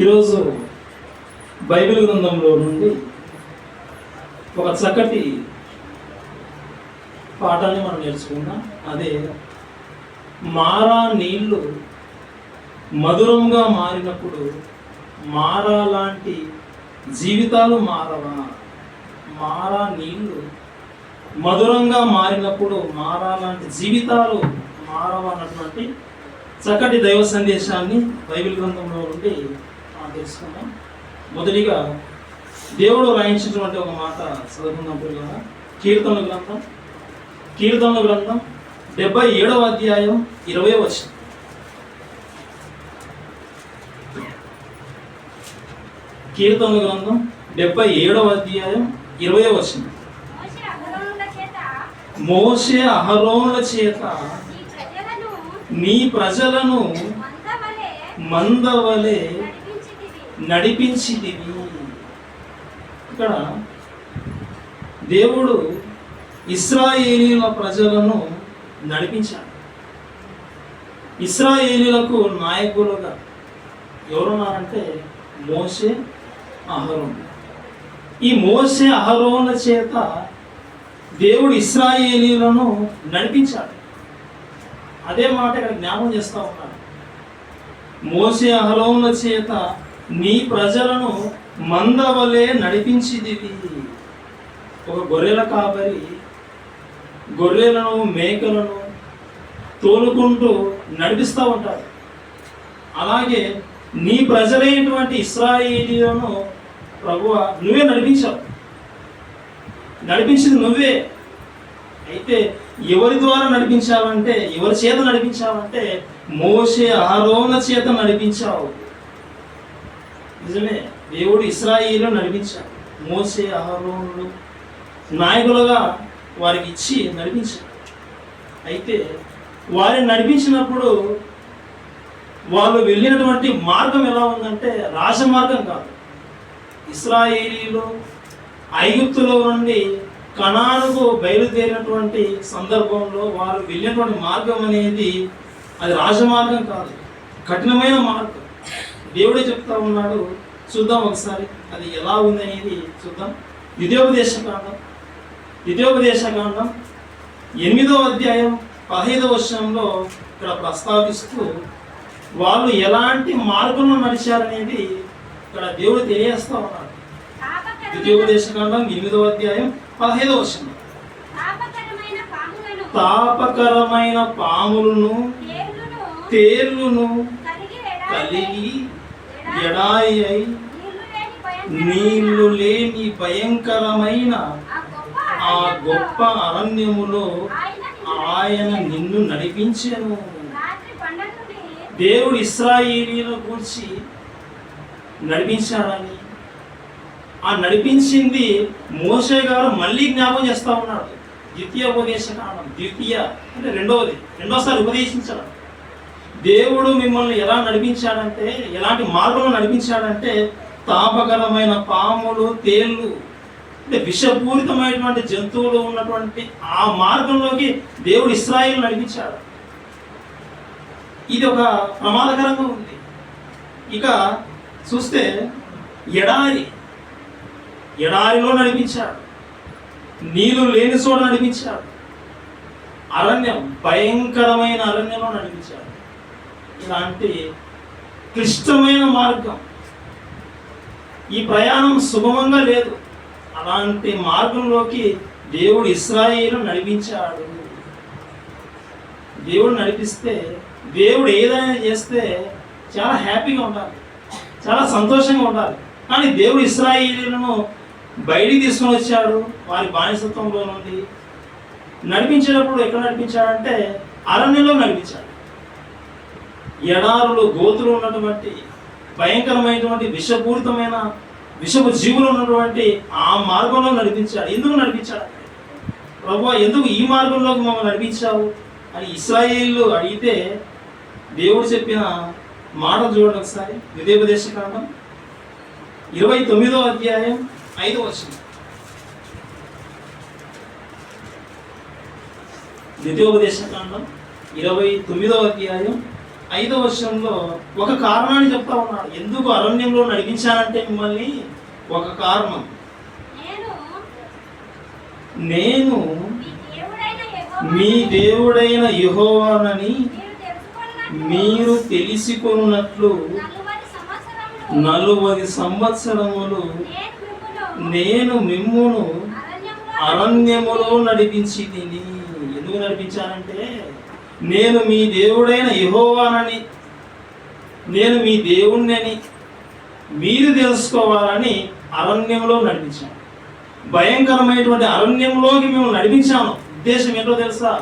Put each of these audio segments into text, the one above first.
ఈరోజు బైబిల్ గ్రంథంలో నుండి ఒక చక్కటి పాఠాన్ని మనం నేర్చుకుందాం. అదే మారా నీళ్లు మధురంగా మారినప్పుడు మారా లాంటి జీవితాలు మారవా? మారా నీళ్లు మధురంగా మారినప్పుడు మారా లాంటి జీవితాలు మారవా అన్నటువంటి చక్కటి దైవ సందేశాన్ని బైబిల్ గ్రంథంలో నుండి తెలుసుకుందాం. మొదటిగా దేవుడు రాయించినటువంటి ఒక మాట చదువుకుందాం. పిల్లగా కీర్తనల గ్రంథం 77వ అధ్యాయం 20వ వచనం. కీర్తనల గ్రంథం 77వ అధ్యాయం 20వ వచనం. మోషే అహరోనుల చేత నీ ప్రజలను మందవలే నడిపించితివి. ఇక్కడ దేవుడు ఇశ్రాయేలీల ప్రజలను నడిపించాడు. ఇశ్రాయేలీలకు నాయకులుగా ఎవరున్నారంటే మోషే, అహరోను. ఈ మోషే అహరోనుల చేత దేవుడు ఇశ్రాయేలీలను నడిపించాడు. అదే మాట ఇక్కడ జ్ఞాపకం చేస్తూ ఉన్నాడు. మోషే అహరోనుల చేత నీ ప్రజలను మందవలే నడిపించిదివి. ఒక గొర్రెల కాపరి గొర్రెలను మేకలను తోలుకుంటూ నడిపిస్తూ ఉంటాడు. అలాగే నీ ప్రజలైనటువంటి ఇశ్రాయేలీలను ప్రభువా నువ్వే నడిపించావు. నడిపించింది నువ్వే. అయితే ఎవరి ద్వారా నడిపించావంటే, ఎవరి చేత నడిపించావంటే మోషే అహరోనుల చేత నడిపించావు. నిజమే, దేవుడు ఇశ్రాయేలు నడిపించాడు. మోషే అహరోనులు నాయకులుగా వారికి ఇచ్చి నడిపించాడు. అయితే వారిని నడిపించినప్పుడు వాళ్ళు వెళ్ళినటువంటి మార్గం ఎలా ఉందంటే రాజమార్గం కాదు. ఇశ్రాయేలీలు ఐగుప్తులో నుండి కనానుకు బయలుదేరినటువంటి సందర్భంలో వారు వెళ్ళినటువంటి మార్గం అనేది అది రాజమార్గం కాదు, కఠినమైన మార్గం. దేవుడే చెప్తా ఉన్నాడు. చూద్దాం ఒకసారి అది ఎలా ఉంది అనేది చూద్దాం. ద్వితీయోపదేశకాండం 8వ అధ్యాయం 15వ వచనంలో ఇక్కడ ప్రస్తావిస్తూ వాళ్ళు ఎలాంటి మార్గంలో నడిచారనేది ఇక్కడ దేవుడు తెలియజేస్తూ ఉన్నాడు. ద్వితీయోపదేశకాండం 8వ అధ్యాయం 15వ వచనం. తాపకరమైన పాములను తేళ్లును కలిగి ఎడారి అయి నీళ్లు లేని భయంకరమైన ఆ గొప్ప అరణ్యములో ఆయన నిన్ను నడిపించెను. దేవుడు ఇశ్రాయేలీయుల గురించి నడిపించాడని, ఆ నడిపించింది మోషే గారు మళ్ళీ జ్ఞాపకం చేస్తా ఉన్నాడు. ద్వితీయోపదేశకాండం అంటే రెండోసారి ఉపదేశించాడు. దేవుడు మిమ్మల్ని ఎలా నడిపించాడంటే, ఎలాంటి మార్గంలో నడిపించాడంటే తాపకరమైన పాములు తేళ్లు అంటే విషపూరితమైనటువంటి జంతువులు ఉన్నటువంటి ఆ మార్గంలోకి దేవుడు ఇశ్రాయేలు నడిపించాడు. ఇది ఒక ప్రమాదకరంగా ఉంది. ఇక చూస్తే ఎడారిలో నడిపించాడు, నీళ్లు లేని చోట నడిపించాడు, అరణ్యం భయంకరమైన అరణ్యంలో నడిపించాడు. ఇలాంటి క్లిష్టమైన మార్గం, ఈ ప్రయాణం సుగమంగా లేదు. అలాంటి మార్గంలోకి దేవుడు ఇశ్రాయేలు నడిపించాడు. దేవుడు నడిపిస్తే, దేవుడు ఏదైనా చేస్తే చాలా హ్యాపీగా ఉండాలి, చాలా సంతోషంగా ఉండాలి. కానీ దేవుడు ఇశ్రాయేలును బయటికి తీసుకొని వచ్చాడు వారి బానిసత్వంలో నుండి. నడిపించేటప్పుడు ఎక్కడ నడిపించాడంటే అరణ్యంలో నడిపించాడు. ఎడారులు గోతులు ఉన్నటువంటి భయంకరమైనటువంటి విషపు జీవులు ఉన్నటువంటి ఆ మార్గంలో నడిపించాడు. ఎందుకు నడిపించాడు? ప్రభువా ఎందుకు ఈ మార్గంలోకి మమ్మల్ని నడిపించావు అని ఇశ్రాయేలు అడిగితే దేవుడు చెప్పిన మాట చూడండి ఒకసారి. ద్వితీయోపదేశకాండం 29వ అధ్యాయం 5వ వచనం. ద్వితీయోపదేశకాండం 29వ అధ్యాయం 5వ వచనంలో ఒక కారణాన్ని చెప్తా ఉన్నాడు. ఎందుకు అరణ్యంలో నడిపించానంటే మిమ్మల్ని ఒక కారణం, నేను మీ దేవుడైన యెహోవానని మీరు తెలుసుకొనున్నట్లు 40 సంవత్సరములు నేను మిమ్మును అరణ్యములో నడిపించి తిని. ఎందుకు నడిపించానంటే నేను మీ దేవుడైన యెహోవానని, నేను మీ దేవుణ్ణని మీరు తెలుసుకోవాలని అరణ్యంలో నడిపించాను. భయంకరమైనటువంటి అరణ్యంలోకి మేము నడిపించాను. ఉద్దేశం ఏంటో తెలుసా?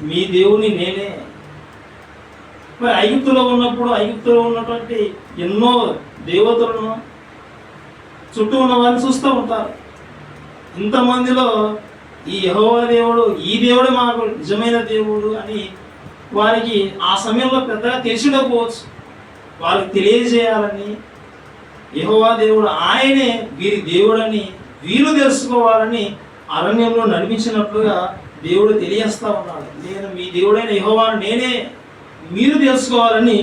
మీ దేవుని నేనే. మరి ఐగుప్తులో ఉన్నప్పుడు ఐగుప్తులో ఉన్నటువంటి ఎన్నో దేవతలను చుట్టూ ఉన్న వారిని చూస్తూ ఉంటారు. ఇంతమందిలో ఈ యెహోవా దేవుడు, ఈ దేవుడే మాకు నిజమైన దేవుడు అని వారికి ఆ సమయంలో పెద్దగా తెలిసిపోవచ్చు. వారికి తెలియజేయాలని యెహోవా దేవుడు ఆయనే వీరి దేవుడని వీరు తెలుసుకోవాలని అరణ్యంలో నడిపించినట్లుగా దేవుడు తెలియజేస్తా ఉన్నాడు. నేను మీ దేవుడైన యెహోవాను నేనే, మీరు తెలుసుకోవాలని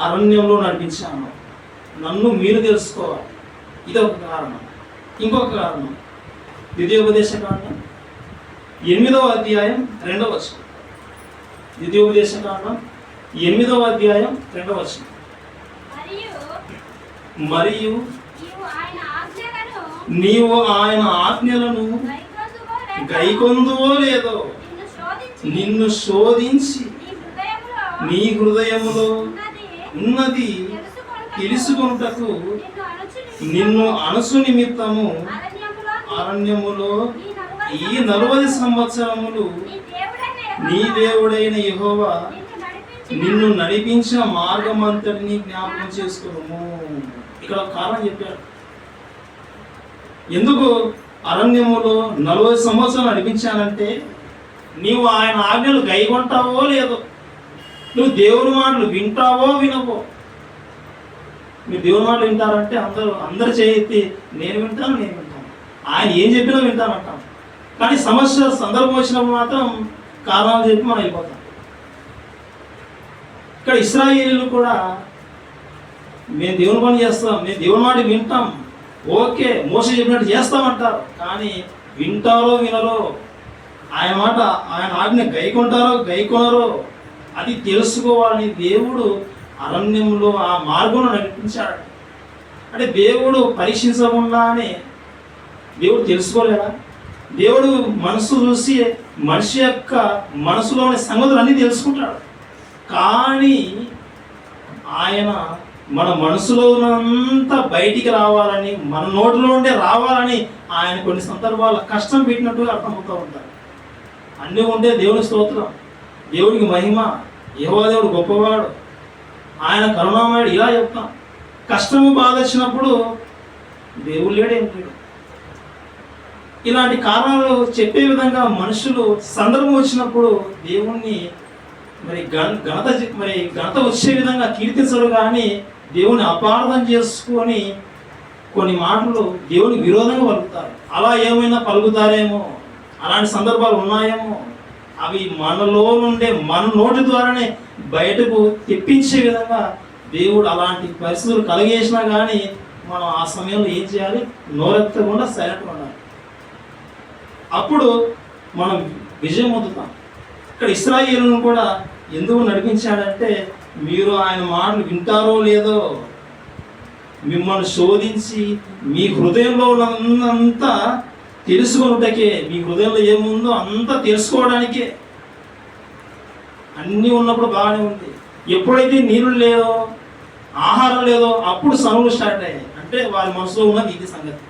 అరణ్యంలో నడిపించాను. నన్ను మీరు తెలుసుకోవాలి. ఇదొక కారణం. ఇంకొక కారణం, ద్వితీయోపదేశకాండం 8వ అధ్యాయం 2వ వచనం. ద్వితీయోపదేశకాండం 8వ అధ్యాయం 2వ వచనం. మరియు నీవు ఆయన ఆజ్ఞలను గైకొందువో లేదో నిన్ను శోధించి నీ హృదయములో ఉన్నది తెలుసుకొనుటకు నిన్ను అనుసు నిమిత్తము అరణ్యములో ఈ 40 సంవత్సరములు నీ దేవుడైన యెహోవా నిన్ను నడిపించిన మార్గమంతటిని జ్ఞాపకం చేసుకోము. ఇక్కడ కారణం చెప్పాడు. ఎందుకు అరణ్యములో 40 సంవత్సరాలు నడిపించానంటే నీవు ఆయన ఆజ్ఞలు గైకొంటావో లేదో, నువ్వు దేవుని మాటలు వింటావో వినవో. మీరు దేవుని మాటలు వింటారంటే అందరు చేయెత్తి నేను వింటాను. ఆయన ఏం చెప్పినా వింటానంటాం. కానీ సమస్య సందర్భం వచ్చినప్పుడు మాత్రం కారణాలు చెప్పి మనం వెళ్ళిపోతాం. ఇక్కడ ఇశ్రాయేలీయులు కూడా మేము దేవుని పని చేస్తాం, మేము దేవుని మాట వింటాం, ఓకే మోసే చెప్పినట్టు చేస్తామంటారు. కానీ వింటారో వినరో, ఆయన మాట ఆయన ఆజ్ఞ గైకొంటారో గైకొనరో అది తెలుసుకోవాలని దేవుడు అరణ్యంలో ఆ మార్గంలో నడిపించాడు. అంటే దేవుడు పరీక్షించకుండానే దేవుడు తెలుసుకోలేడా? దేవుడు మనసు చూసి మనిషి యొక్క మనసులోని సంగతులన్నీ తెలుసుకుంటాడు. కానీ ఆయన మన మనసులో ఉన్నంతా బయటికి రావాలని, మన నోటిలో ఉండే రావాలని ఆయన కొన్ని సందర్భాల్లో కష్టం పెట్టినట్టుగా అర్థమవుతూ ఉంటారు. అన్నీ ఉంటే దేవుని స్తోత్రం, దేవుడికి మహిమ, యెహోవా దేవుడు గొప్పవాడు, ఆయన కరుణామయుడు ఇలా చెప్తాం. కష్టము బాధ వచ్చినప్పుడు దేవుడు లేడేం లేడు. ఇలాంటి కారణాలు చెప్పే విధంగా మనుషులు సందర్భం వచ్చినప్పుడు దేవుణ్ణి ఘనత వచ్చే విధంగా కీర్తించరు. కానీ దేవుని అపార్థం చేసుకొని కొన్ని మాటలు దేవునికి విరోధంగా పలుకుతారు. అలా ఏమైనా పలుకుతారేమో, అలాంటి సందర్భాలు ఉన్నాయేమో. అవి మనలో నుండే మన నోటి ద్వారానే బయటకు తెప్పించే విధంగా దేవుడు అలాంటి పరిస్థితులు కలిగేసినా కానీ మనం ఆ సమయంలో ఏం చేయాలి? నోరెత్తకుండా సైలెంట్గా ఉండాలి. అప్పుడు మనం విజయం పొందుతాం. ఇక్కడ ఇశ్రాయేలును కూడా ఎందుకు నడిపించాడంటే మీరు ఆయన మాటలు వింటారో లేదో మిమ్మల్ని శోధించి మీ హృదయంలో ఉన్నంతా తెలుసుకొనుటకే, మీ హృదయంలో ఏముందో అంతా తెలుసుకోవడానికే. అన్నీ ఉన్నప్పుడు బాగానే ఉంది. ఎప్పుడైతే నీళ్ళు లేదో, ఆహారం లేదో అప్పుడు సనువులు స్టార్ట్ అయ్యాయి. అంటే వారి మనసులో ఉన్నది ఇది సంగతి.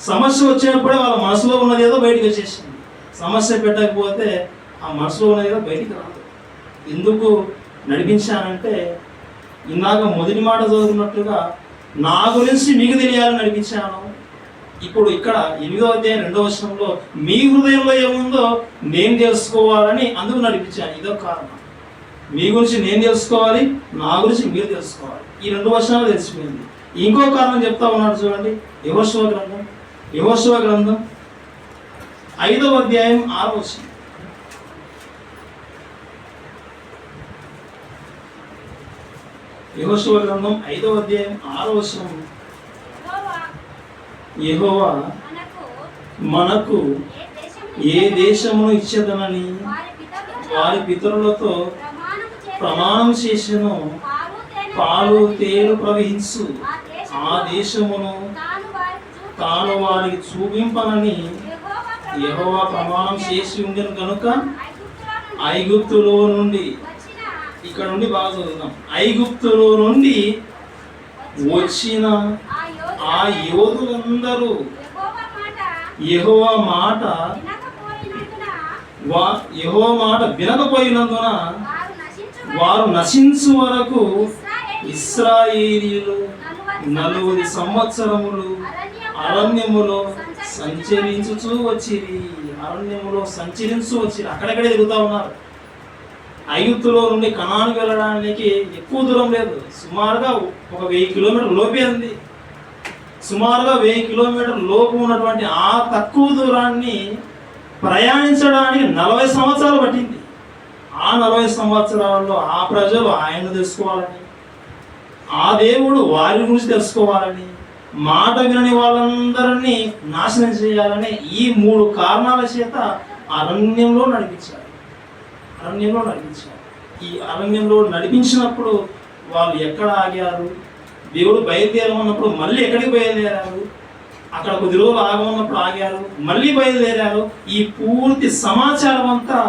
సమస్య వచ్చినప్పుడే వాళ్ళ మనసులో ఉన్నది ఏదో బయటికి వచ్చేసింది. సమస్య పెట్టకపోతే ఆ మనసులో ఉన్నది ఏదో బయటికి రాదు. ఎందుకు నడిపించానంటే ఇందాక మొదటి మాట చదువుకున్నట్టుగా నా గురించి మీకు తెలియాలని నడిపించాను. ఇప్పుడు ఇక్కడ 8వ అధ్యాయం 2వ వచనంలో మీ హృదయంలో ఏముందో నేను తెలుసుకోవాలని అందుకు నడిపించాను. ఇదో కారణం. మీ గురించి నేను తెలుసుకోవాలి, నా గురించి మీరు తెలుసుకోవాలి. ఈ 2 వచనాలు తెలిసిపోయింది. ఇంకో కారణం చెప్తా ఉన్నాడు చూడండి. యెహోషువ గ్రంథం 5వ అధ్యాయం 6వ వచనం. యెహోషువ గ్రంథం 5వ అధ్యాయం 6వ వచనం. యెహోవా మనకు ఏ దేశమును ఇచ్చేదనని వారి పితరులతో ప్రమాణం చేసెను, పాలు తేలు ప్రవహించు ఆ దేశమును తాను వారికి చూపింపనని యెహోవా ప్రమాణం చేసి ఉండెను కనుక ఐగుప్తులో నుండి, ఇక్కడ నుండి బాగా చదువుదాం, ఐగుప్తులో నుండి వచ్చిన ఆ యోధులందరూ యెహోవా మాట వినకపోయినందున వారు నశించు వరకు ఇశ్రాయేలీయులు 40 సంవత్సరములు అరణ్యములో సంచరించుచూ వచ్చిరి. అక్కడెక్కడే తిరుగుతూ ఉన్నారు. ఐగుప్తులో నుండి కనానుకు వెళ్ళడానికి ఎక్కువ దూరం లేదు, సుమారుగా ఒక 1000 కిలోమీటర్ లోపే ఉంది. సుమారుగా 1000 కిలోమీటర్ లోపు ఉన్నటువంటి ఆ తక్కువ దూరాన్ని ప్రయాణించడానికి 40 సంవత్సరాలు పట్టింది. ఆ 40 సంవత్సరాల్లో ఆ ప్రజలు ఆయన్ను తెలుసుకోవాలని, ఆ దేవుడు వారి గురించి తెలుసుకోవాలని, మాట వినని వాళ్ళందరినీ నాశనం చేయాలని ఈ 3 కారణాల చేత అరణ్యంలో నడిపించారు. ఈ అరణ్యంలో నడిపించినప్పుడు వాళ్ళు ఎక్కడ ఆగారు, దేవుడు బయలుదేరమన్నప్పుడు మళ్ళీ ఎక్కడికి బయలుదేరారు, అక్కడ కొద్ది రోజులు ఆగమన్నప్పుడు ఆగారు, మళ్ళీ బయలుదేరారు. ఈ పూర్తి సమాచారం అంతా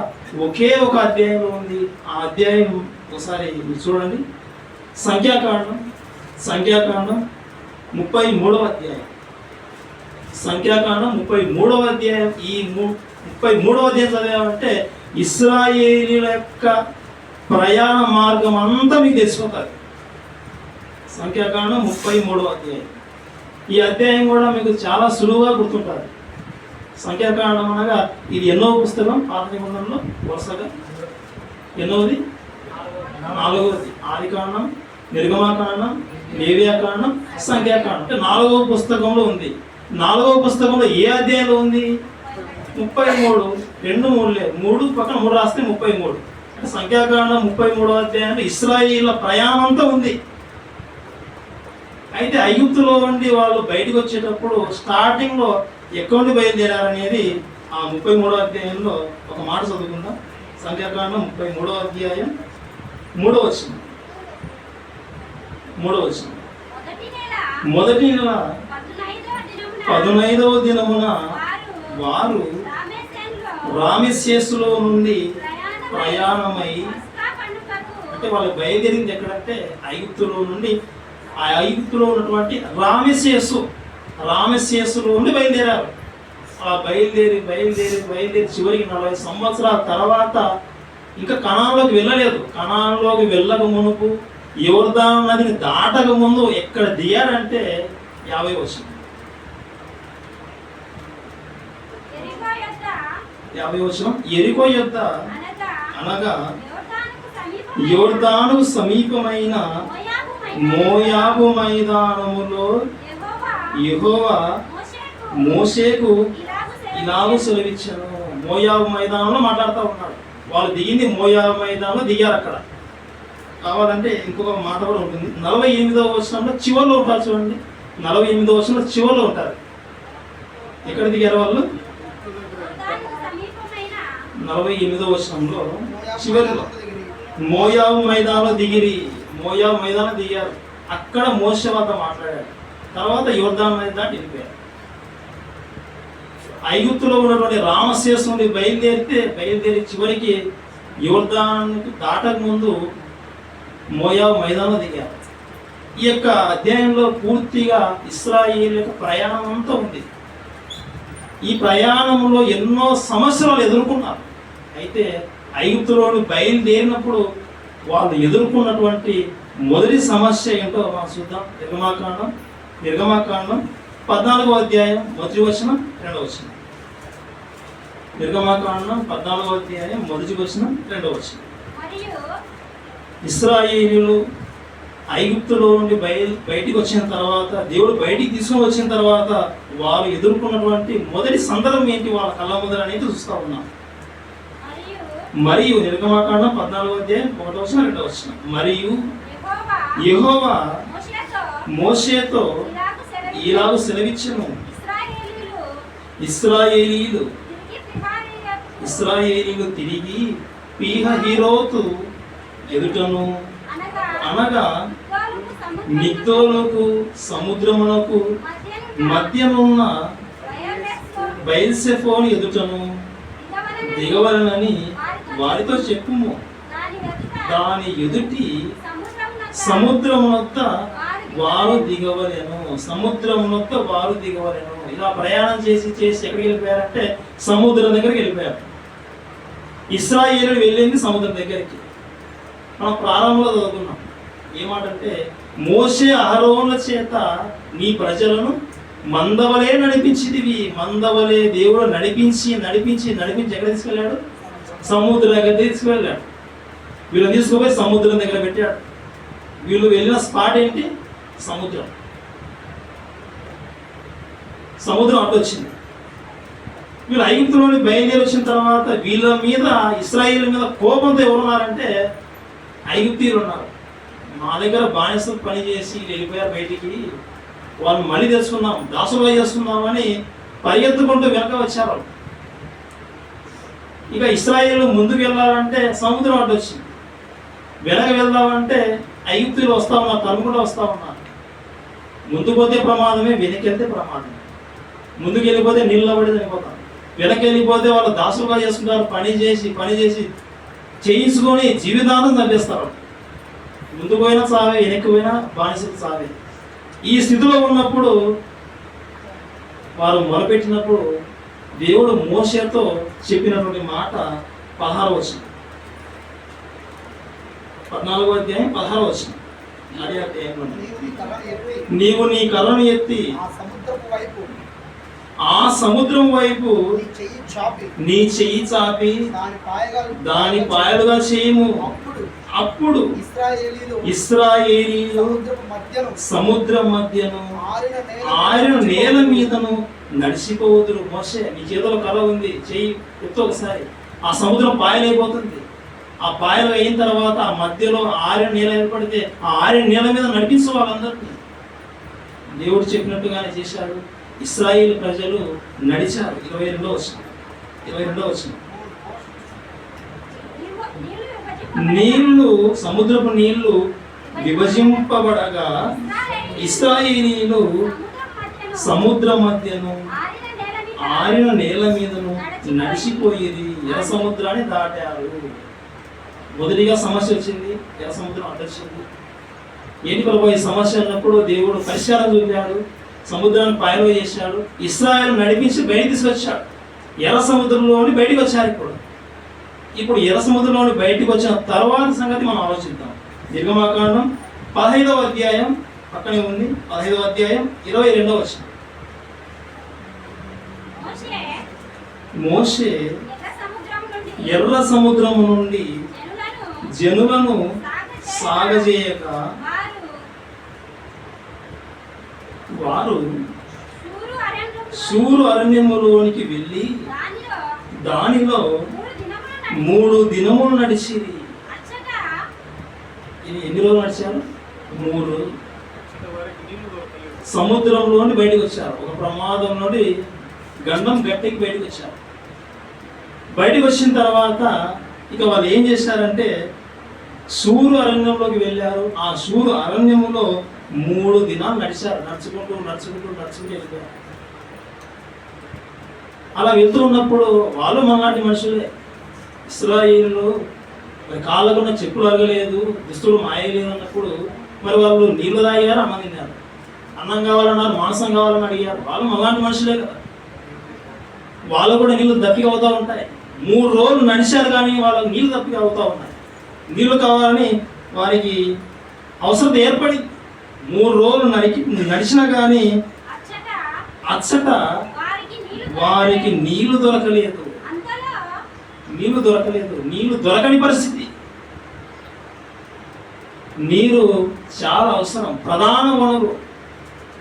ఒకే ఒక అధ్యాయంలో ఉంది. ఆ అధ్యాయం ఒకసారి చూడండి. సంఖ్యాకాండం 33వ అధ్యాయం. సంఖ్యాకాండం 33వ అధ్యాయం. ఈ 33వ అధ్యాయం చదివామంటే ఇశ్రాయేలీయుల యొక్క ప్రయాణ మార్గం అంతా మీకు తెలిసిపోతుంది. సంఖ్యాకాండం 33వ అధ్యాయం. ఈ అధ్యాయం కూడా మీకు చాలా సులువుగా గుర్తుంటుంది. సంఖ్యాకాండం అనగా ఇది ఎన్నో పుస్తకం పాత నిబంధనలో వరుసగా ఎన్నోది? 4వది. ఆదికాండం, నిర్గమాకాండం, లేవియాకాండం, సంఖ్యాకాండం అంటే 4వ పుస్తకంలో ఉంది. 4వ పుస్తకంలో ఏ అధ్యాయంలో ఉంది? 33. 2 3 లేదు, 3 పక్కన 3 రాస్తే 33. అంటే సంఖ్యాకాండం 33వ అధ్యాయంలో ఇశ్రాయేలీయుల ప్రయాణం అంతా ఉంది. అయితే ఐగుప్తులో నుండి వాళ్ళు బయటకు వచ్చేటప్పుడు స్టార్టింగ్లో ఎక్కడి నుండి బయలుదేరారనేది ఆ 33వ అధ్యాయంలో ఒక మాట చదువుకుందాం. సంఖ్యాకాండం 33వ అధ్యాయం 3వ వచనం. మొదటి నెల 15వ దినమున వారు రామెసేసులో నుండి ప్రయాణమై, అంటే వాళ్ళు బయలుదేరింది ఎక్కడంటే ఐగుప్తులో నుండి, ఆ ఐగుప్తులో ఉన్నటువంటి రామెసేసులో నుండి బయలుదేరారు. ఆ బయలుదేరి చివరికి 40 సంవత్సరాల తర్వాత ఇంకా కనాన్లోకి వెళ్ళలేదు. కనాన్లోకి వెళ్ళక మునుపు యోర్దాను నదిని దాటక ముందు ఎక్కడ దిగారంటే 50 వచనం. 50 వచనం. యెరికో యొద్ద అనగా యోర్దానుకు సమీపమైన మోయాబు మైదానములో యెహోవా మోషేకు ఇలాగూ సెలవిచ్చాను. మోయాబు మైదానంలో మాట్లాడుతూ ఉన్నాడు. వాళ్ళు దిగింది మోయాబు మైదానంలో దిగారు. అక్కడ కావాలంటే ఇంకొక మాట కూడా ఉంటుంది. 48వ వచనంలో చివరిలో ఉంటారు చూడండి. 48వ వచనంలో చివరిలో ఉంటారు. ఎక్కడ దిగారు వాళ్ళు? 48వ వచనంలో చివరిలో మోయాబు మైదానంలో దిగారు. అక్కడ మోషే వద్ద మాట్లాడారు. తర్వాత యోర్దాను నది దాటి వెళ్ళిపోయారు. ఐగుప్తులో ఉన్నటువంటి రామశేషం నుండి బయలుదేరి చివరికి యోర్దానుకు దాటక ముందు మోయాబు మైదానంలో దిగారు. ఈ యొక్క అధ్యాయంలో పూర్తిగా ఇశ్రాయేలు యొక్క ప్రయాణం అంతా ఉంది. ఈ ప్రయాణంలో ఎన్నో సమస్యలు ఎదుర్కొన్నారు. అయితే ఐగుప్తులోని బయలుదేరినప్పుడు వాళ్ళు ఎదుర్కొన్నటువంటి మొదటి సమస్య ఏంటో మనం చూద్దాం. నిర్గమాకాండం 14వ అధ్యాయం 1వ వచనం 2వ వచనం. నిర్గమాకాండం 14వ అధ్యాయం 1వ వచనం 2వ వచనం. ఇశ్రాయేలీయులు ఐగుప్తులో నుండి బయటికి వచ్చిన తర్వాత, దేవుడు బయటికి తీసుకొని వచ్చిన తర్వాత వారు ఎదుర్కొన్నటువంటి మొదటి సందర్భం ఏంటి వాళ్ళ కళ్ళ ముందర అనేది చూస్తూ ఉన్నాం. మరియు నిర్గమాకాండం 14వ అధ్యాయం 1వ వచనం 2వ వచనం. మరియు యెహోవా మోషేతో మోషేతో ఇలాగు సెలవిచ్చెను, ఇశ్రాయేలీయులు తిరిగి పీహహీరోతు ఎదుటను అనగా మిగ్దోలుకు సముద్రమునకు మధ్యనున్న బయల్సెఫోను ఎదుటను దిగవలనని వారితో చెప్పుము. దాని ఎదుటి సముద్రమునొద్ద వారు దిగవలెను, సముద్రమునొద్ద వారు దిగవలెను. ఇలా ప్రయాణం చేసి ఎక్కడికి వెళ్ళిపోయారంటే సముద్రం దగ్గరికి వెళ్ళిపోయారు. ఇశ్రాయేలు వెళ్ళింది సముద్రం దగ్గరికి. మనం ప్రారంభంలో చదువుకున్నాం ఏమాటంటే, మోషే అహరోనుల చేత నీ ప్రజలను మందవలే నడిపించిదివి. మందవలే దేవుడు నడిపించి ఎక్కడ తీసుకెళ్ళాడు? సముద్రం దగ్గర తీసుకువెళ్ళాడు. వీళ్ళని తీసుకుపోయి సముద్రం దగ్గర పెట్టాడు. వీళ్ళు వెళ్ళిన స్పాట్ ఏంటి? సముద్రం. సముద్రం అటు వచ్చింది. వీళ్ళు ఐగుప్తులోని బయలుదేరి వచ్చిన తర్వాత వీళ్ళ మీద, ఇశ్రాయేలు మీద కోపంతో ఎవరున్నారంటే ఐగుప్తీయులు ఉన్నారు. మా దగ్గర బానిసలు పని చేసి వెళ్ళిపోయారు బయటికి, వాళ్ళు మళ్ళీ తెచ్చుకుందాం, దాసులుగా చేసుకుందామని పరిగెత్తుకుంటూ వెనక వచ్చారు. ఇక ఇశ్రాయేలు ముందుకు వెళ్ళాలంటే సముద్రం అటు వచ్చింది. వెనక వెళ్దామంటే ఐగుప్తీయులు వస్తా ఉన్నారు, తను వస్తా ఉన్నారు. ముందుకు పోతే ప్రమాదమే, వెనక్కి వెళ్తే ప్రమాదమే. ముందుకు వెళ్ళిపోతే నీళ్ళ పడి చనిపోతారు, వెనక్కి వెళ్ళిపోతే వాళ్ళు దాసులుగా చేసుకుంటారు. పని చేసి చేయించుకొని జీవితాలను చంపేస్తారు. ముందు పోయినా సావే, వెనక్కి పోయినా బానిసలు సావే. ఈ స్థితిలో ఉన్నప్పుడు వారు మొరపెట్టినప్పుడు దేవుడు మోషేతో చెప్పినటువంటి మాట 16వ వచనం, 14వ అధ్యాయం 16వ వచనం. నీవు నీ కర్రను ఎత్తి ఆ సముద్రం వైపు నీ చెయ్యి చాపి దాని పాయలుగా చేయము. అప్పుడు ఇశ్రాయేలీయులు సముద్రం మధ్యను ఆరిన నేల మీదను నడిచిపోదురు. మోషే, నీ చేతిలో కర్ర ఉంది, చెయ్యి ఎత్తు ఒకసారి. ఆ సముద్రం పాయలైపోతుంది. ఆ పాయలు అయిన తర్వాత ఆ మధ్యలో ఆరిన నేల ఏర్పడితే ఆ ఆరిన నేల మీద నడిపించు వాళ్ళందరినీ. దేవుడు చెప్పినట్టుగానే చేశాడు. ఇశ్రాయేలు ప్రజలు నడిచారు. 22వ వచనం. నీళ్లు, సముద్రపు నీళ్లు విభజింపబడగా ఇశ్రాయేలీయులు సముద్ర మధ్యను ఆరిన నేల మీదను నడిచిపోయేది, ఎర్ర సముద్రాన్ని దాటారు. మొదటిగా సమస్య వచ్చింది, ఎర్ర సముద్రం అడ్డొచ్చింది. ఏంటి ప్రభు ఈ సమస్య అన్నప్పుడు దేవుడు పరిష్కారం చూపాడు. సముద్రాన్ని పాయలో చేశాడు. ఇశ్రాయేలు నడిపించి బయటికి తీసుకొచ్చాడు. ఎర్ర సముద్రంలోని బయటికి వచ్చారు. ఇప్పుడు ఎర్ర సముద్రంలోని బయటికి వచ్చిన తర్వాత సంగతి మనం ఆలోచిద్దాం. నిర్గమాకాండం 15వ అధ్యాయం పక్కనే ఉంది. 15వ అధ్యాయం 22వ వచనం. మోషే ఎర్ర సముద్రము నుండి జనులను సాగజేయక వారు షూరు అరణ్యములోనికి వెళ్ళి దానిలో 3 దినములు నడిచిరి. ఎన్ని రోజులు నడిచారు? 3 రోజులు. సముద్రంలోని బయటకు వచ్చారు. ఒక ప్రమాదం నుండి గండం గట్టికి బయటకు వచ్చారు. బయటకు వచ్చిన తర్వాత ఇక వాళ్ళు ఏం చేశారంటే షూరు అరణ్యంలోకి వెళ్ళారు. ఆ షూరు అరణ్యములో 3 దినాలు నడిచారు. నడుచుకుంటూ వెళ్ళిపోయారు. అలా వెళ్తూ ఉన్నప్పుడు వాళ్ళు మనలాంటి మనుషులే. ఇశ్రాయేలు మరి కాళ్ళకున్న చెప్పులు అరగలేదు, దుస్తులు మాయలేదు అన్నప్పుడు మరి వాళ్ళు నీళ్లు తాగారు, అన్నం తిన్నారు. అన్నం కావాలన్నారు, మాంసం కావాలని అడిగారు. వాళ్ళు మనలాంటి మనుషులే కదా. వాళ్ళు కూడా నీళ్లు దప్పిక అవుతూ ఉంటాయి. 3 రోజులు నడిచారు కానీ వాళ్ళకి నీళ్లు దప్పిక అవుతూ ఉన్నాయి. నీళ్లు కావాలని వారికి అవసరం ఏర్పడి 3 రోజులు నడిచినా కానీ అచ్చట వారికి నీళ్లు దొరకలేదు. నీళ్లు దొరకని పరిస్థితి. నీరు చాలా అవసరం, ప్రధాన వనరు.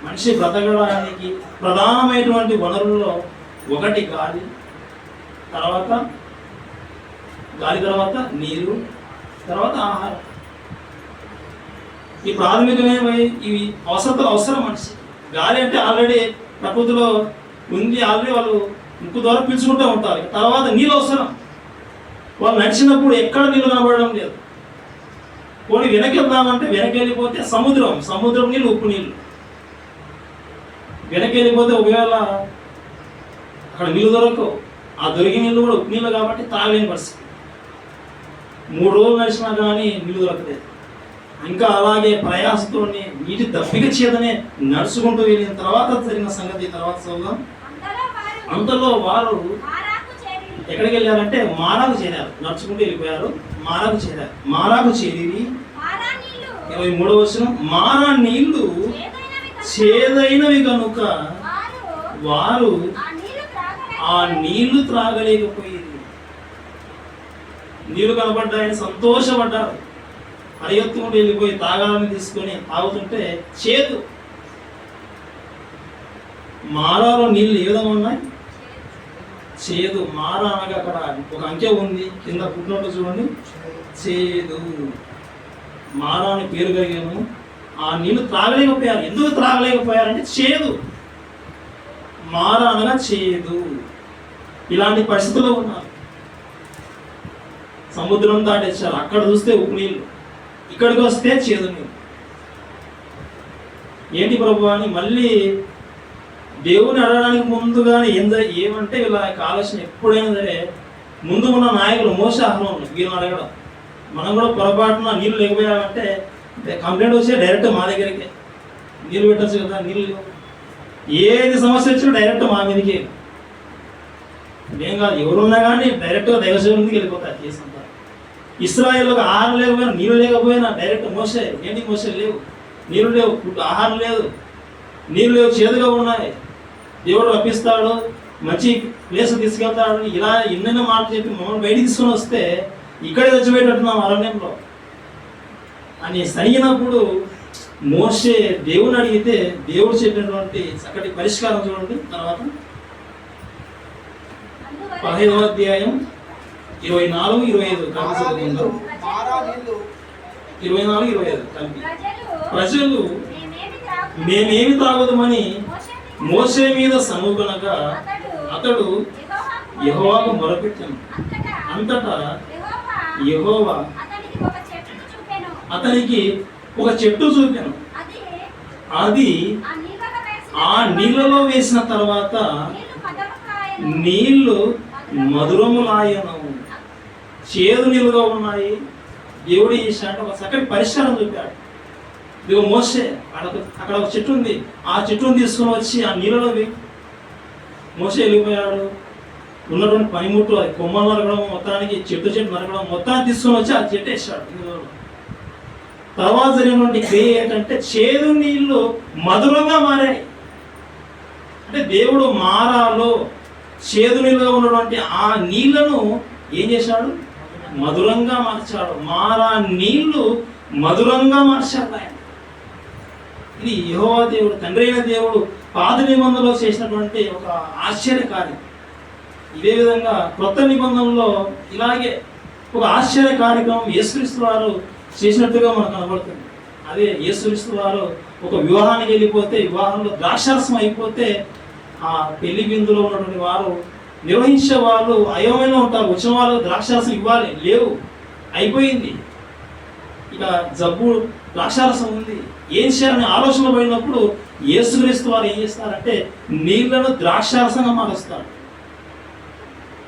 మనిషి బ్రతకడానికి ప్రధానమైనటువంటి వనరుల్లో ఒకటి గాలి, తర్వాత నీరు, తర్వాత ఆహారం. ఈ ప్రాథమికమైనవి ఇవి అవసరం మనిషి. గాలి అంటే ఆల్రెడీ ప్రకృతిలో ఉంది, ఆల్రెడీ వాళ్ళు ముక్కు ద్వారా పీల్చుకుంటూ ఉంటారు. తర్వాత నీళ్ళు అవసరం. వాళ్ళు నడిచినప్పుడు ఎక్కడ నీళ్ళు కనబడడం లేదు. పోనీ వెనక్కి వెళ్దామంటే వెనక్కి వెళ్ళిపోతే సముద్రం నీళ్ళు, ఉప్పు నీళ్ళు. వెనక్కి వెళ్ళిపోతే ఒకవేళ అక్కడ నీళ్ళు దొరకవు. ఆ దొరికిన నీళ్ళు కూడా ఉప్పు నీళ్ళు కాబట్టి తాగలేని పరిస్థితి. 3 రోజులు నడిచినా కానీ నీళ్ళు దొరకలేదు. ఇంకా అలాగే ప్రయాసంతో నీటి దప్పిక చేతనే నడుచుకుంటూ వెళ్ళిన తర్వాత జరిగిన సంగతి తర్వాత చదువుదాం. అంతలో వారు ఎక్కడికి వెళ్ళారంటే మారాకు చేరారు. నడుచుకుంటూ వెళ్ళిపోయారు, మారాకు చేరి 23వ వచనం, మారా నీళ్లు చేదైనవి కనుక వారు ఆ నీళ్లు త్రాగలేకపోయింది. నీళ్లు కనబడ్డాయని సంతోషపడ్డారు. పరిగెత్తుకుంటూ వెళ్ళిపోయి తాగాలని తీసుకొని తాగుతుంటే చేదు. మారాలో నీళ్ళు ఏ విధంగా ఉన్నాయి? చేదు. మారా అనగా అక్కడ ఒక అంకె ఉంది, కింద పుట్టినట్టు చూడండి, చేదు. మారా అని పేరు కలిగాము. ఆ నీళ్లు త్రాగలేకపోయారు. ఎందుకు త్రాగలేకపోయారంటే చేదు. మారా అనగా చేదు. ఇలాంటి పరిస్థితుల్లో ఉన్నారు. సముద్రం దాటేశారు. అక్కడ చూస్తే ఉప్పు నీళ్ళు, ఇక్కడికి వస్తే చేదు నీళ్ళు. ఏంటి ప్రభు అని మళ్ళీ దేవుని అడగడానికి ముందుగానే ఏమంటే ఇలా ఆలోచన ఎప్పుడైనా సరే ముందు ఉన్న నాయకులు మోసే అహరోనులు వీళ్ళని అడగడం. మనం కూడా పొరపాటున నీళ్ళు లేకపోయామంటే కంప్లైంట్ వచ్చే డైరెక్ట్ మా దగ్గరికి నీళ్ళు పెట్టచ్చు కదా. నీళ్ళు ఏది సమస్య వచ్చినా డైరెక్ట్ మా మీదకి ఏం కాదు, ఎవరున్నా కానీ డైరెక్ట్గా దైవసేవ మీదకి వెళ్ళిపోతారు కేసు అంతా. ఇశ్రాయేలుకు ఆహారం లేకపోయినా నీళ్ళు లేకపోయినా డైరెక్ట్ మోసే. ఏంటి మోసే లేవు, నీళ్ళు లేవు, ఆహారం లేదు, నీళ్ళు లేవు, చేదుగా ఉన్నాయి. దేవుడు రప్పిస్తాడు, మంచి ప్లేస్ తీసుకెళ్తాడు, ఇలా ఎన్నెన్నో మాటలు చెప్పి మమ్మల్ని బయటికి తీసుకొని వస్తే ఇక్కడే చచ్చిపోయేటట్టున్నాం అరణ్యంలో అని సరిగినప్పుడు మోసే దేవుని అడిగితే దేవుడు చెప్పినటువంటి చక్కటి పరిష్కారం చూడండి. తర్వాత 15వ అధ్యాయం 24, 25 కలిపి 24, 25 కలిపి. ప్రజలు మేమేమి తాగుదామని మోసే మీద సనుగొనగా అతడు యెహోవాకు మొరపెట్టాను. అంతటా యెహోవా అతనికి ఒక చెట్టు చూపాను. అది ఆ నీళ్ళలో వేసిన తర్వాత నీళ్లు మధురములాయను. చేదు నీళ్ళుగా ఉన్నాయి. దేవుడు చేశాడు, ఒక చక్కటి పరిష్కారం చూపాడు. ఇదిగో మోసే అక్కడ ఒక చెట్టు ఉంది, ఆ చెట్టును తీసుకుని వచ్చి ఆ నీళ్ళలో మోసే వెళ్ళిపోయాడు. ఉన్నటువంటి పనిముట్టు అది కొమ్మలు నరకడం, మొత్తానికి చెట్టు నరకడం, మొత్తాన్ని తీసుకొని వచ్చి ఆ చెట్టు వేసాడు. తర్వాత జరిగినటువంటి క్రియ ఏంటంటే చేదు నీళ్లు మధురంగా మారాయి. అంటే దేవుడు మారాలో చేదు నీళ్ళుగా ఉన్నటువంటి ఆ నీళ్లను ఏం చేశాడు? మధురంగా మార్చాడు. మారా నీళ్లు మధురంగా మార్చాడు ఆయన. ఇది యెహోవా దేవుడు, తండ్రి అయిన దేవుడు పాత నిబంధనలో చేసినటువంటి ఒక ఆశ్చర్య కార్యం. ఇదే విధంగా కొత్త నిబంధనలో ఇలాగే ఒక ఆశ్చర్య కార్యక్రమం యేసుక్రీస్తు వారు చేసినట్టుగా మనకు కనబడుతుంది. అదే యేసుక్రీస్తు వారు ఒక వివాహానికి వెళ్ళిపోతే, వివాహంలో ద్రాక్షారసం అయిపోతే ఆ పెళ్లి బిందులో ఉన్నటువంటి వారు నిర్వహించే వాళ్ళు అయోమయంలో ఉంటారు. వచ్చిన వాళ్ళు ద్రాక్షారసం ఇవ్వాలి, లేవు, అయిపోయింది, ఇక జబ్బు ద్రాక్షారసం ఉంది, ఏం చేయాలని ఆలోచన పడినప్పుడు యేసుక్రీస్తు వారు ఏం చేస్తారంటే నీళ్లను ద్రాక్షారసంగా మారుస్తారు.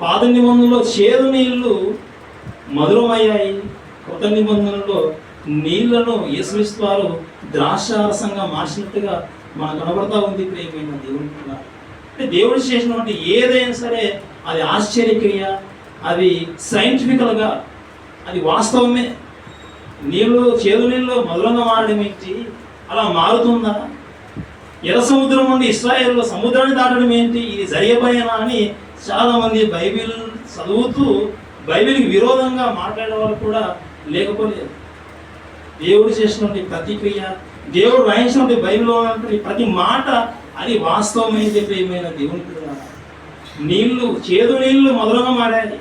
పాత నిబంధనలో చేదు నీళ్లు మధురమయ్యాయి. కొత్త నిబంధనలో నీళ్లను యేసుక్రీస్తు వారు ద్రాక్షారసంగా మార్చినట్టుగా మనకు కనబడతా ఉంది. ప్రియమైన దేవుని అంటే దేవుడు చేసినటువంటి ఏదైనా సరే అది ఆశ్చర్యక్రియ, అది సైంటిఫికల్గా అది వాస్తవమే. నీళ్ళు చేదు నీళ్ళు మధురంగా మారడం ఏంటి? అలా మారుతుందా? ఎర్ర సముద్రం నుండి ఇశ్రాయేలు సముద్రాన్ని దాటడం ఏంటి? ఇది జరిగిపోయినా అని చాలామంది బైబిల్ చదువుతూ బైబిల్కి విరోధంగా మాట్లాడే వాళ్ళు కూడా లేకపోలేదు. దేవుడు చేసినటువంటి ప్రతిక్రియ, దేవుడు రాయించినటువంటి బైబిల్లో ఉన్నటువంటి ప్రతి మాట అది వాస్తవమైంది. ప్రియమైన దేవుని పిల్లలారా, నీళ్లు చేదు నీళ్లు మధురంగా మారాయి.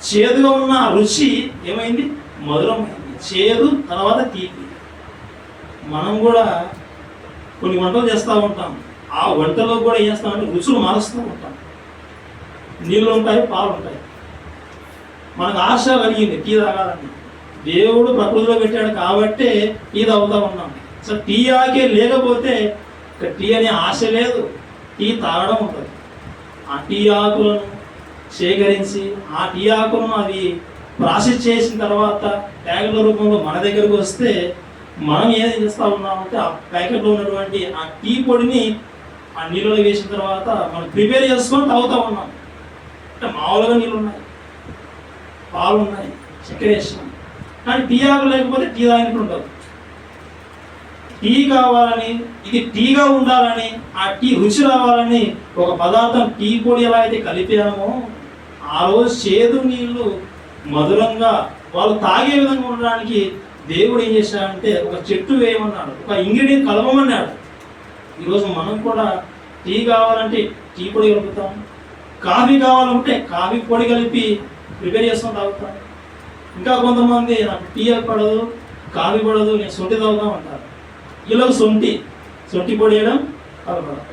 చేదుగా ఉన్న రుచి ఏమైంది? మధురమైంది. చేదు తర్వాత తీపి. మనం కూడా కొన్ని వంటలు చేస్తూ ఉంటాం. ఆ వంటలో కూడా ఏం చేస్తామంటే రుచులు మారుస్తూ ఉంటాం. నీళ్ళు ఉంటాయి, పాలు ఉంటాయి. మనకు ఆశ కలిగింది టీ తాగాలని. దేవుడు ప్రకృతిలో పెట్టాడు కాబట్టే టీ తాగుతూ ఉన్నాం. సో టీ ఆకే లేకపోతే ఇక టీ అనే ఆశ లేదు, టీ తాగడం ఉంటుంది. ఆ టీ ఆకులను సేకరించి ఆ టీ ఆకులను అది ప్రాసెస్ చేసిన తర్వాత ప్యాకెట్ల రూపంలో మన దగ్గరకు వస్తే మనం ఏం చేస్తూ ఉన్నామంటే ఆ ప్యాకెట్లో ఉన్నటువంటి ఆ టీ పొడిని ఆ నీళ్ళలో వేసిన తర్వాత మనం ప్రిపేర్ చేసుకొని తాగుతూ ఉన్నాం. అంటే మామూలుగా నీళ్ళు ఉన్నాయి, పాలు ఉన్నాయి, చక్కెర వేసినాం, కానీ టీ ఆకు లేకపోతే టీ తాగినట్టు ఉండదు. టీ కావాలని, ఇది టీగా ఉండాలని, ఆ టీ రుచి రావాలని ఒక పదార్థం టీ పొడి ఎలా అయితే కలిపామో ఆ రోజు చేదు నీళ్ళు మధురంగా వాళ్ళు తాగే విధంగా ఉండడానికి దేవుడు ఏం చేశాడంటే ఒక చెట్టు వేయమన్నాడు, ఒక ఇంగ్రీడియంట్ కలపమన్నాడు. ఈరోజు మనం కూడా టీ కావాలంటే టీ పొడి కలుపుతాం, కాఫీ కావాలంటే కాఫీ పొడి కలిపి ప్రిపేర్ చేసుకొని తాగుతాం. ఇంకా కొంతమంది నాకు టీ పడదు, కాఫీ పడదు, నేను సొంటి తాగుతాం అంటారు. ఇలా సొంటి పొడి వేయడం కలపడం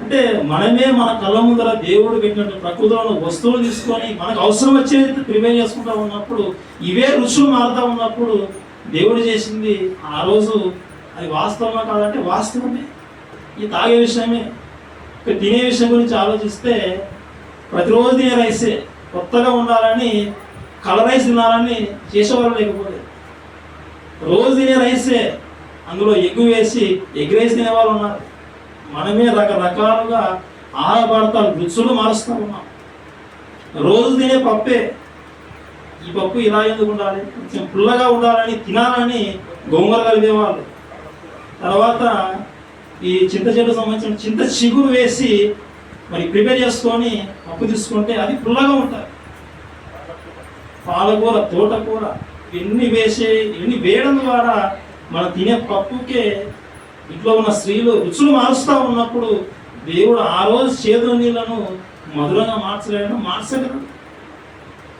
అంటే మనమే మన కళ్ళ ముందర దేవుడు పెట్టినట్టు ప్రకృతిలో వస్తువులు తీసుకొని మనకు అవసరం వచ్చేది ప్రిపేర్ చేసుకుంటూ ఉన్నప్పుడు ఇవే రుచులు మారుతూ ఉన్నప్పుడు దేవుడు చేసింది ఆ రోజు అది వాస్తవమా కాదంటే వాస్తవమే. ఈ తాగే విషయమే. ఇక తినే విషయం గురించి ఆలోచిస్తే ప్రతిరోజు తినే రైసే, కొత్తగా ఉండాలని కలర్ రైస్ తినాలని చేసేవాళ్ళు లేకపోతే రోజు తినే రైసే, అందులో ఎగ్ వేసి ఎగ్ రైస్ తినేవాళ్ళు ఉన్నారు. మనమే రకరకాలుగా ఆహార పదార్థాలు రుచులు మారుస్తూ ఉన్నాం. రోజు తినే పప్పే, ఈ పప్పు ఇలా ఎందుకు ఉండాలి, కొంచెం పుల్లగా ఉండాలని తినాలని గోంగూర కలిపేవాళ్ళు. తర్వాత ఈ చింత చెట్టు సంబంధించిన చింత చిగురు వేసి మరి ప్రిపేర్ చేసుకొని పప్పు తీసుకుంటే అది పుల్లగా ఉంటుంది. పాలకూర, తోటకూర ఇవన్నీ వేయడం ద్వారా మనం తినే పప్పుకే ఇంట్లో ఉన్న స్త్రీలు రుచులు మారుస్తూ ఉన్నప్పుడు దేవుడు ఆ రోజు చేదు నీళ్లను మధురంగా మార్చగలడు.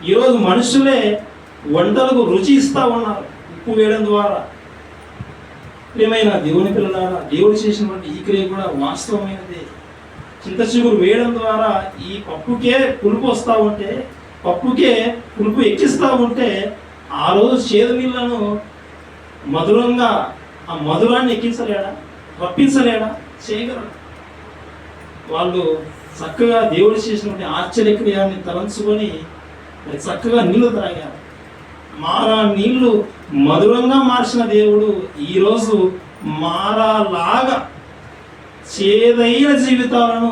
ఈరోజు మనుషులే వంటలకు రుచి ఇస్తూ ఉన్నారు ఉప్పు వేయడం ద్వారా. ప్రియమైన దేవుని పిల్లలారా, దేవుడు చేసినటువంటి ఈ క్రియ కూడా వాస్తవమైనదే. చింత చిగురు వేయడం ద్వారా ఈ పప్పుకే పులుపు వస్తూ ఉంటే, పప్పుకే పులుపు ఎక్కిస్తూ ఉంటే ఆ రోజు చేదు నీళ్లను మధురంగా ఆ మధురాన్ని ఎక్కించలేడా, రప్పించలేడా, చేయగలడు. వాళ్ళు చక్కగా దేవుడు చేసినటువంటి ఆశ్చర్యక్రియాన్ని తలంచుకొని చక్కగా నీళ్లు తాగారు. మారా నీళ్లు మధురంగా మార్చిన దేవుడు ఈరోజు మారాలాగా చేదైన జీవితాలను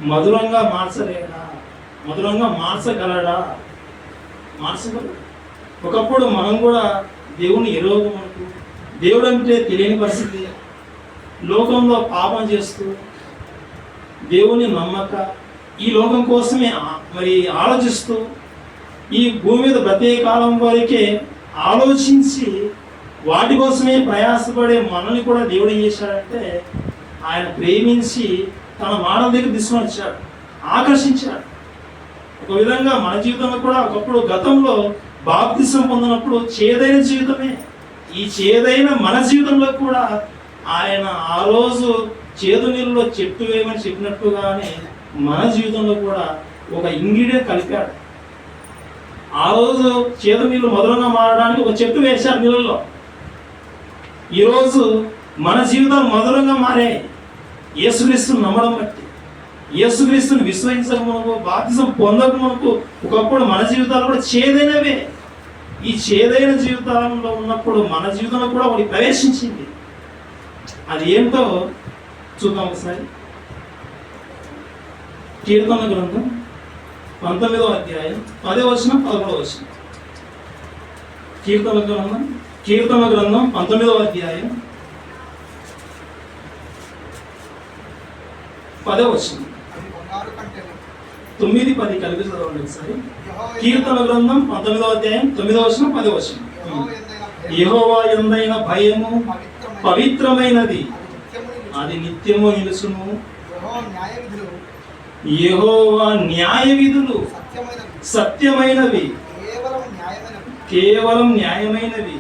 మధురంగా మార్చలేడా, మధురంగా మార్చగలడా? మార్చగలడు. ఒకప్పుడు మనం కూడా దేవుని ఎరుగమనుకు, దేవుడు అంటే తెలియని పరిస్థితి, లోకంలో పాపం చేస్తూ దేవుని నమ్మక ఈ లోకం కోసమే మరి ఆలోచిస్తూ ఈ భూమి మీద ప్రత్యేక కాలం వరకే ఆలోచించి వాటి కోసమే ప్రయాసపడే మనల్ని కూడా దేవుడు ఏం చేశాడంటే ఆయన ప్రేమించి తన మానవ దగ్గర తీసుకొని వచ్చాడు, ఆకర్షించాడు. ఒక విధంగా మన జీవితంలో కూడా ఒకప్పుడు గతంలో బాప్తిసం పొందినప్పుడు చేదైన జీవితమే, ఈ చేదైన మన జీవితంలో కూడా ఆయన ఆ రోజు చేదు నీళ్ళలో చెట్టు వేయమని చెప్పినట్టుగానే మన జీవితంలో కూడా ఒక ఇంగ్రీడియంట్ కలిపాడు. ఆ రోజు చేదు నీళ్ళు మధురంగా మారడానికి ఒక చెట్టు వేశారు నీళ్ళలో. ఈరోజు మన జీవితాలు మధురంగా మారాయి యేసుక్రీస్తుని నమ్మడం బట్టి. యేసుక్రీస్తుని విశ్వసించక మనకు, బాప్తిసం పొందక మనకు ఒకప్పుడు మన జీవితాలు కూడా చేదైనవే. ఈ చేదైన జీవితాలలో ఉన్నప్పుడు మన జీవితంలో కూడా ఒకటి ప్రవేశించింది. అది ఏంటో చూద్దాం ఒకసారి. కీర్తన గ్రంథం 19వ అధ్యాయం 10వ వచనం 11వ వచనం. కీర్తన గ్రంథం 19వ అధ్యాయం 10వ వచనం. 9-10 కలిపి చదవండి ఒకసారి. కీర్తన గ్రంథం 19వ అధ్యాయం 9వ వచనం 10వ వచనం. యెహోవా యందైన భయము పవిత్రమైనది, అది నిత్యము నిలుచును. యెహోవా న్యాయ విధులు సత్యమైనవి, కేవలం న్యాయమైనవి,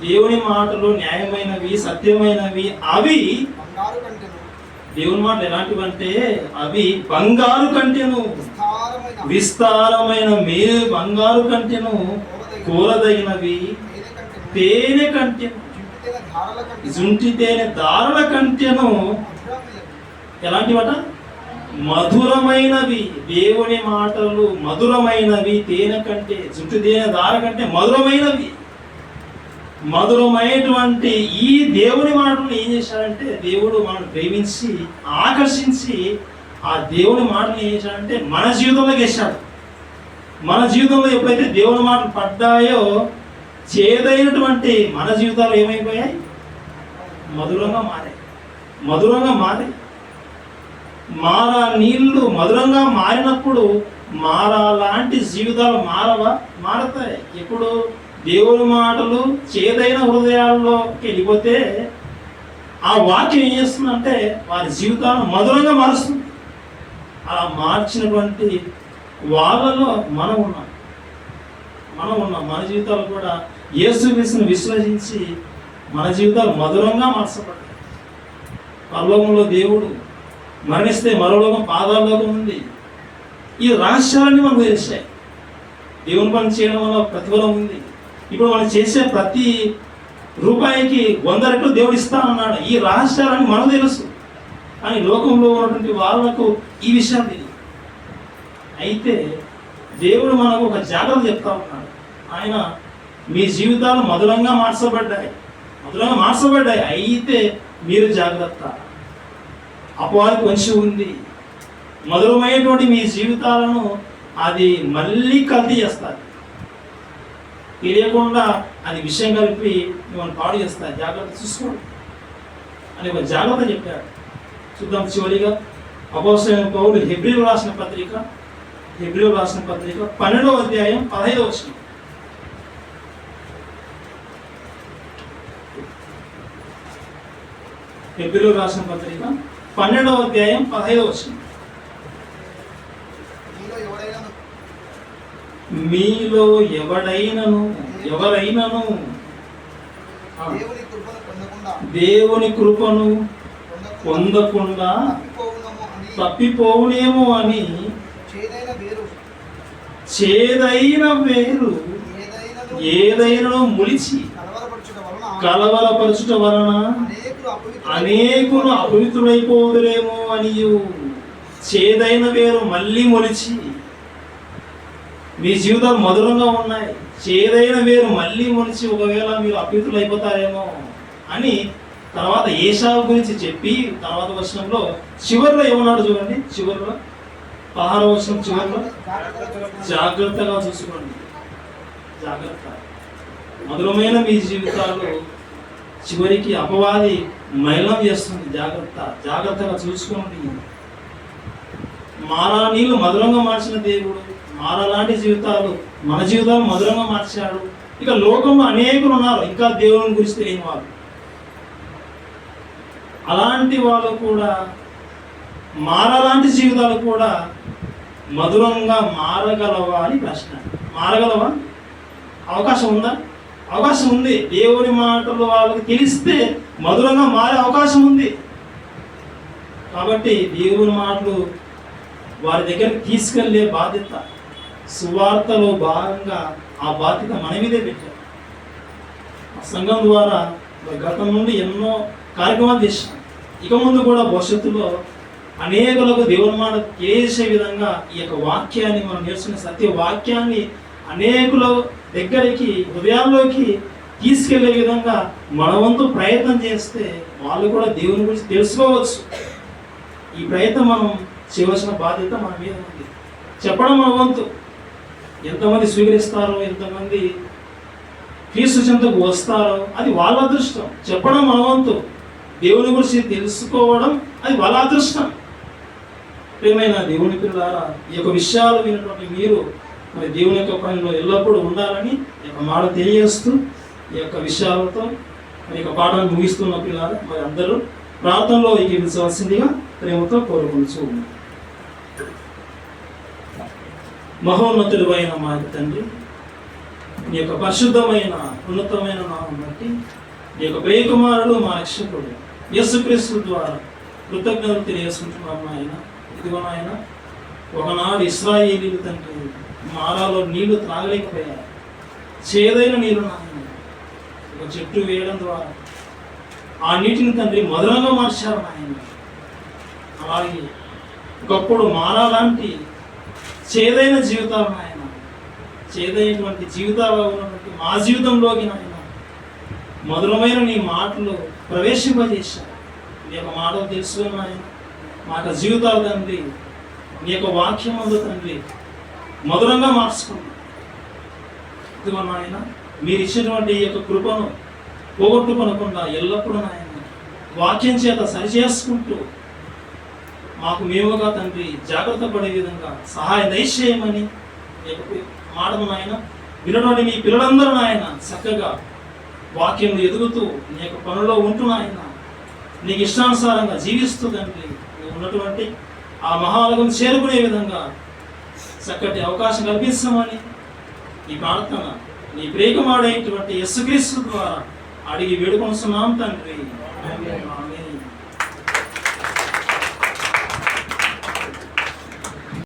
దేవుని మాటలు న్యాయమైనవి, సత్యమైనవి. అవి బంగారు కంటెను దేవుని మాటలు ఎలాంటివంటే అవి బంగారు కంటెను, విస్తారమైన విస్తారమైన మేలు బంగారు కంటెను, కూరదగినవి తేనె కంటెను, జింపితేనె ధారల కంటెను జుంటి తేనె దారుల కంటెను. మధురమైనవి. ఎలాంటివట? మధురమైనవి. దేవుని మాటలు మధురమైనవి, తేనె కంటే, జుట్టు తేనె దార కంటే మధురమైనవి. మధురమైనటువంటి ఈ దేవుని మాటలను ఏం చేశాడంటే, దేవుడు మనల్ని ప్రేమించి ఆకర్షించి ఆ దేవుని మాటలు ఏం చేశాడంటే మన జీవితంలోకి వేశాడు. మన జీవితంలో ఎప్పుడైతే దేవుని మాటలు పడ్డాయో చేదైనటువంటి మన జీవితాలు ఏమైపోయాయి? మధురంగా మారాయి. మధురంగా మారాయి. మారా నీళ్లు మధురంగా మారినప్పుడు మారా లాంటి జీవితాలు మారతాయి. ఇప్పుడు దేవుని మాటలు చేదైన హృదయాల్లోకి వెళ్ళిపోతే ఆ వాక్యం ఏం చేస్తుందంటే వారి జీవితాలను మధురంగా మారుస్తుంది. అలా మార్చినటువంటి వాళ్ళలో మనం ఉన్నాం. మన జీవితాలు కూడా యేసుక్రీస్తుని విశ్వసించి మన జీవితాలు మధురంగా మార్చబడ్డాయి. పరలోకంలో దేవుడు, మరణిస్తే మరోలోకం పాదాల్లోకం ఉంది. ఈ రహస్యాలన్నీ మనకు తెలిసాయి. దేవుని పని చేయడం వల్ల ప్రతిఫలం ఉంది. ఇప్పుడు మనం చేసే ప్రతి రూపాయికి 100 రెట్లు దేవుడు ఇస్తా అన్నాడు. ఈ రహస్యాలని మనకు తెలుసు, కానీ లోకంలో ఉన్నటువంటి వాళ్ళకు ఈ విషయాలు తెలియదు. అయితే దేవుడు మనకు ఒక జాగ్రత్త చెప్తా ఉన్నాడు. ఆయన మీ జీవితాలు మధురంగా మార్చబడ్డాయి. అయితే మీరు జాగ్రత్త, అపవాది కొంచెం ఉంది. మధురమైనటువంటి మీ జీవితాలను అది మళ్ళీ కల్తీ చేస్తారు. తెలియకుండా అది విషయం కలిపి మిమ్మల్ని పాడు చేస్తారు. జాగ్రత్త చూసుకోండి అని ఒక జాగ్రత్త చెప్పాడు. చూద్దాం చివరిగా అపోస్తలుడైన పౌలు హెబ్రీయులకు రాసిన పత్రిక 12వ అధ్యాయం 15వ వచనం. హెబ్రీయులకు రాసిన పత్రిక 12వ అధ్యాయం 15వ వచనం. మీలో ఎవరైనను దేవుని కృపను పొందకుండా తప్పిపోవునేమో అని చేదైన వేరు ఏదైనా ములిచి కలవరపరచుట వలన అనేకులు అపవిత్రులైపోదురేమో అని. చేదైన వేరు మళ్ళీ మొలిచి, మీ జీవితాలు మధురంగా ఉన్నాయి, చేదైన వేరు మళ్ళీ మొలిచి ఒకవేళ మీరు అపవిత్రులు అయిపోతారేమో అని తర్వాత ఏశావు గురించి చెప్పి తర్వాత వచనంలో చివరిలో ఏమన్నాడు చూడండి. చివరిలో 16వ వచనం చివరిలో జాగ్రత్తగా చూసుకోండి. జాగ్రత్త. మధురమైన మీ జీవితాలు చివరికి అపవాది మలినం చేస్తుంది. జాగ్రత్తగా చూసుకోండి. మారా నీళ్ళు మధురంగా మార్చిన దేవుడు మారా లాంటి జీవితాలు మన జీవితాలు మధురంగా మార్చాడు. ఇక లోకంలో అనేకులు ఉన్నారు ఇంకా దేవుని గురించి తెలియని వాళ్ళు. అలాంటి వాళ్ళు కూడా మారా లాంటి జీవితాలు కూడా మధురంగా మారగలవా అని ప్రశ్న. మారగలవా? అవకాశం ఉందా? అవకాశం ఉంది. దేవుని మాటలు వాళ్ళకి తెలిస్తే మధురంగా మారే అవకాశం ఉంది. కాబట్టి దేవుని మాటలు వారి దగ్గరికి తీసుకెళ్లే బాధ్యత, సువార్తలో భాగంగా ఆ బాధ్యత మన మీదే పెట్టారు. ఆ సంఘం ద్వారా గతం నుండి ఎన్నో కార్యక్రమాలు చేశాం. ఇక ముందు కూడా భవిష్యత్తులో అనేకులకు దేవుని మాట చేసే విధంగా ఈ యొక్క వాక్యాన్ని మనం నేర్చుకునే సత్య వాక్యాన్ని అనేకుల దగ్గరికి హృదయాల్లోకి తీసుకెళ్లే విధంగా మన వంతు ప్రయత్నం చేస్తే వాళ్ళు కూడా దేవుని గురించి తెలుసుకోవచ్చు. ఈ ప్రయత్నం మనం చేయవలసిన బాధ్యత మన మీద ఉంది. చెప్పడం మన వంతు. ఎంతమంది స్వీకరిస్తారో, ఎంతమంది క్రీస్తు చెంతకు వస్తారో అది వాళ్ళ అదృష్టం. చెప్పడం మన వంతు. దేవుని గురించి తెలుసుకోవడం అది వాళ్ళ అదృష్టం. ప్రియమైన దేవుని పిల్లలారా, ఈ యొక్క విషయాలు వినటువంటి మీరు మరి దేవుని యొక్క పనిలో ఎల్లప్పుడూ ఉండాలని ఈ యొక్క మాట తెలియజేస్తూ ఈ యొక్క విషయాలతో మరి యొక్క పాఠాన్ని ముగిస్తున్న పిల్లలు మరి అందరూ ప్రార్థనలో ఏకీభవించవలసిందిగా ప్రేమతో కోరుకుంటూ ఉన్నారు. మహోన్నతుడు అయిన మా తండ్రి, నీ యొక్క పరిశుద్ధమైన ఉన్నతమైన నామం బట్టి నీ యొక్క ప్రియకుమారుడు మా రక్షకుడు యేసుక్రీస్తు ద్వారా కృతజ్ఞతలు తెలియజేసుకుంటున్నాం నాయన. ఇదిగో నాయన, ఒకనాడు ఇశ్రాయేలీయులు తండ్రి మారాలో నీళ్లు త్రాగలేకపోయారు. చేదైన నీరు నాయన ఒక చెట్టు వేయడం ద్వారా ఆ నీటిని తండ్రి మధురంగా మార్చారు నాయన. అలాగే ఒకప్పుడు మారా లాంటి చేదైన జీవితాలు నాయన, చేదైనటువంటి జీవితాలు ఉన్నటువంటి మా జీవితంలోకి నాయన మధురమైన నీ మాటలు ప్రవేశింపజేశారు. నీ యొక్క మాటలు తెలుసుకుని నాయన మా యొక్క జీవితాలు తండ్రి నీ యొక్క వాక్యం అందు తండ్రి మధురంగా మార్చుకున్నాం. ఇదిగో నాయన, మీరు ఇచ్చినటువంటి ఈ యొక్క కృపను పోగొట్టుకొనకుండా ఎల్లప్పుడూ నాయన వాక్యం చేత సరిచేసుకుంటూ మాకు మేముగా తండ్రి జాగ్రత్త పడే విధంగా సహాయం దయచేయమని మాటలు నాయన వినటువంటి మీ పిల్లలందరూ నాయన చక్కగా వాక్యం ఎదుగుతూ నీ యొక్క పనుల్లో ఉంటూ నాయన నీకు ఇష్టానుసారంగా జీవిస్తూ తండ్రి నువ్వు ఉన్నటువంటి ఆ మహాలోకం చేరుకునే విధంగా చక్కటి అవకాశం కల్పిస్తామని ఈ ప్రార్థన నీ ప్రియకుమారుడైనటువంటి యేసుక్రీస్తు ద్వారా అడిగి వేడుకొనుస్తున్నాం తండ్రి. ఆమేన్.